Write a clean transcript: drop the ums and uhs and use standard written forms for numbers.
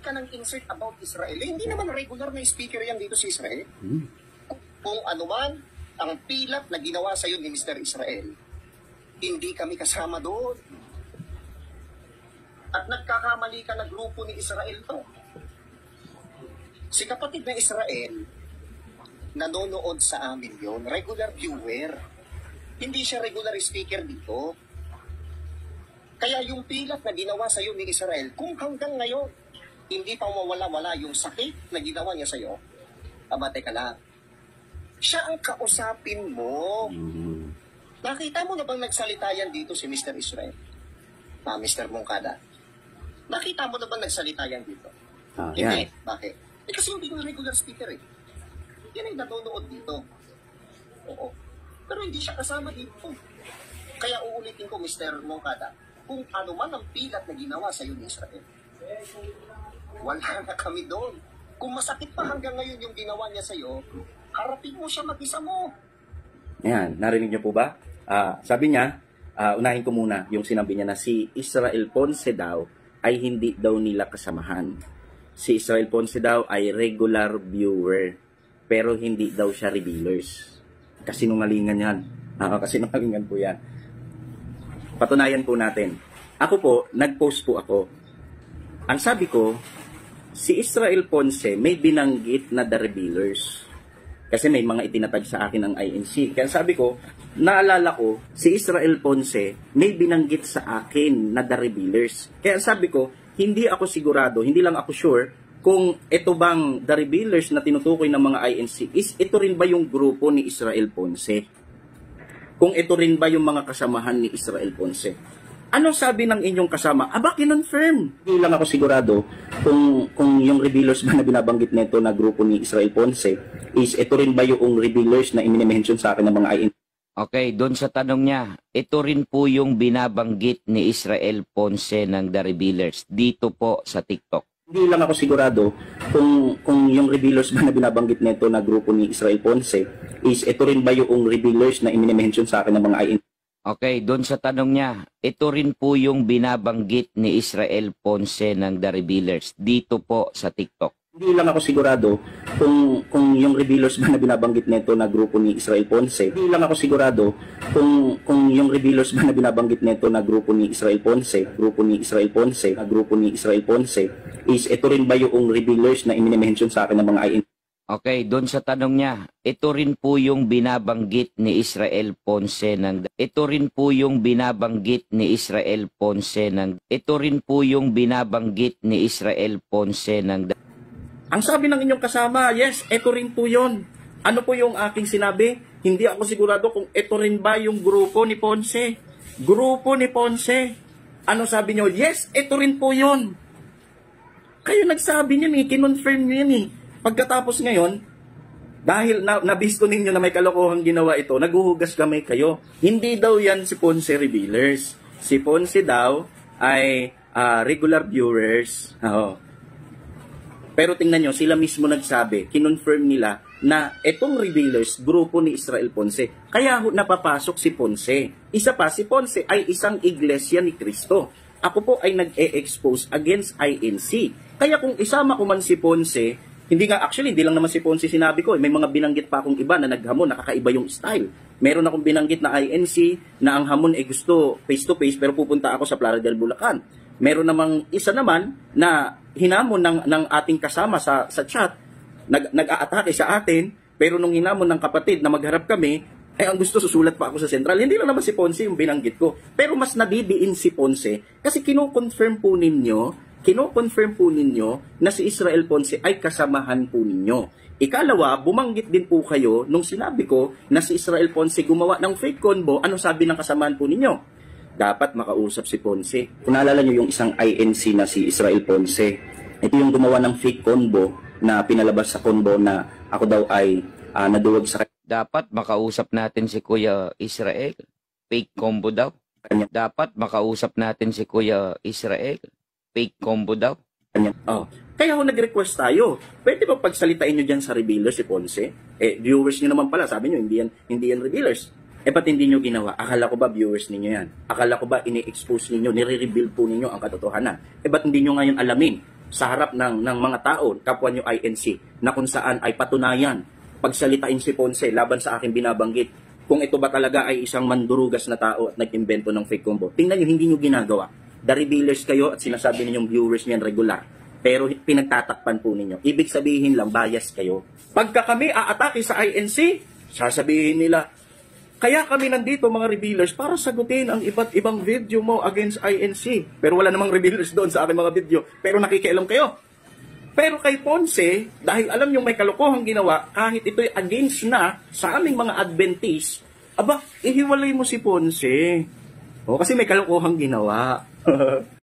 ka ng insert about Israel. Eh, hindi naman regular na speaker yan dito sa Israel. Kung ano man ang pilap na ginawa sa iyo ni Mr. Israel, hindi kami kasama doon. At nagkakamali ka na grupo ni Israel to. Si kapatid na Israel, nanonood sa amin yon, regular viewer. Hindi siya regular speaker dito. Kaya yung pilap na ginawa sa iyo ni Israel, kung hanggang ngayon, hindi pa mawala-wala yung sakit na ginawa niya sa iyo, teka lang. Siya ang kausapin mo. Nakita mo na bang nagsalita yan dito si Mr. Israel? Mr. Mongkada. Nakita mo na bang nagsalita yan dito? Hindi. Bakit? Kasi hindi yung regular speaker eh. Yan ay nanonood dito. Oo. Pero hindi siya kasama dito. Kaya uulitin ko, Mr. Mongkada, kung ano man ang pilat na ginawa sa iyo ni Israel, wala na kami doon. Kung masakit pa hanggang ngayon yung ginawa niya sa iyo, harapin mo siya mag-isa mo. Ayan, narinig niyo po ba? Sabi niya, unahin ko muna yung sinabi niya na si Israel Ponce daw ay hindi daw nila kasamahan. Si Israel Ponce daw ay regular viewer, pero hindi daw siya revealers. Kasinungalingan yan. Kasinungalingan po yan. Patunayan po natin. Ako po, nag-post po ako. Ang sabi ko, si Israel Ponce may binanggit na the revealers. Kasi may mga itinatag sa akin ng INC. Kaya sabi ko, naalala ko, si Israel Ponce may binanggit sa akin na the revealers. Kaya sabi ko, hindi ako sigurado, hindi lang ako sure kung ito bang the revealers na tinutukoy ng mga INC is ito rin ba yung grupo ni Israel Ponce? Kung ito rin ba yung mga kasamahan ni Israel Ponce? Anong sabi ng inyong kasama? Kinonfirm. Hindi lang ako sigurado kung yung revealers ba na binabanggit nito na grupo ni Israel Ponce is ito rin ba yung revealers na i-mention sa akin ng mga INC? Okay, doon sa tanong niya, ito rin po yung binabanggit ni Israel Ponce ng The Revealers dito po sa TikTok. Hindi lang ako sigurado kung yung revealers ba na binabanggit nito na grupo ni Israel Ponce is ito rin ba yung revealers na i-mention sa akin ng mga INC? Okay, doon sa tanong niya, ito rin po yung binabanggit ni Israel Ponce ng The Revealers dito po sa TikTok. Hindi lang ako sigurado kung yung revealers ba na binabanggit nito na grupo ni Israel Ponce. Hindi lang ako sigurado kung yung revealers ba na binabanggit nito na grupo ni Israel Ponce, grupo ni Israel Ponce, grupo ni Israel Ponce is ito rin ba yung revealers na i-mention sa akin ng mga INC? Okay, doon sa tanong niya, ito rin po yung binabanggit ni Israel Ponce ng ito rin po yung binabanggit ni Israel Ponce ng ito rin po yung binabanggit ni Israel Ponce ng Ang sabi ng inyong kasama, yes, ito rin po yun. Ano po yung aking sinabi? Hindi ako sigurado kung ito rin ba yung grupo ni Ponce. Grupo ni Ponce. Ano sabi nyo? Yes, ito rin po yun. Kayo nagsabi niyan eh, kinonfirm nyo yan eh. Pagkatapos ngayon, dahil nabisto ninyo na may kalokohang ginawa ito, naguhugas kamay kayo. Hindi daw yan si Ponce Revealers. Si Ponce daw ay regular viewers. Pero tingnan nyo, sila mismo nagsabi, kinonfirm nila na itong revealers, grupo ni Israel Ponce. Kaya napapasok si Ponce. Isa pa, si Ponce ay isang iglesia ni Cristo. Ako po ay nag-e-expose against INC. Kaya kung isama ko man si Ponce, hindi lang naman si Ponce sinabi ko. May mga binanggit pa akong iba na naghamon, nakakaiba yung style. Meron akong binanggit na INC na ang hamon ay gusto face-to-face pero pupunta ako sa Playa del Bulacan. Meron namang isa naman na hinamon ng ating kasama sa chat, nag-aatake sa atin, pero nung hinamon ng kapatid na magharap kami, ang gusto susulat pa ako sa sentral. Hindi lang naman si Ponce yung binanggit ko. Pero mas nabibiin si Ponce kasi kino-confirm po ninyo na si Israel Ponce ay kasamahan po ninyo. Ikalawa, bumanggit din po kayo nung sinabi ko na si Israel Ponce gumawa ng fake convo. Ano sabi ng kasamahan po ninyo? Dapat makausap si Ponce. Kung naalala nyo yung isang INC na si Israel Ponce, ito yung gumawa ng fake convo na pinalabas sa convo na ako daw ay naduwag sa dapat makausap natin si Kuya Israel. Fake combo daw. Dapat makausap natin si Kuya Israel. Fake combo daw. Kaya ako nag-request tayo. Pwede ba pagsalitain nyo dyan sa revealers si Ponce? Viewers nyo naman pala. Sabi nyo, hindi yan revealers. Ba't hindi nyo ginawa? Akala ko ba viewers ninyo yan? Akala ko ba ini-expose ninyo, nire-reveal po ninyo ang katotohanan? Ba't hindi nyo ngayon alamin sa harap ng mga tao, kapwa nyo INC, na kung saan ay patunayan, pagsalitain si Ponce laban sa aking binabanggit, kung ito ba talaga ay isang mandurugas na tao at nag-imbento ng fake combo. Tingnan nyo, hindi nyo ginagawa. The revealers kayo at sinasabi ninyong viewers niyan regular. Pero pinagtatakpan po ninyo. Ibig sabihin lang, bias kayo. Pagka kami aatake sa INC, sasabihin nila, kaya kami nandito mga revealers para sagutin ang iba't ibang video mo against INC. Pero wala namang revealers doon sa aking mga video. Pero nakikialam kayo. Pero kay Ponce, dahil alam nyo may kalokohang ginawa, kahit ito'y against na sa aming mga Adventist, aba, ihiwalay mo si Ponce. O, kasi may kalokohang ginawa.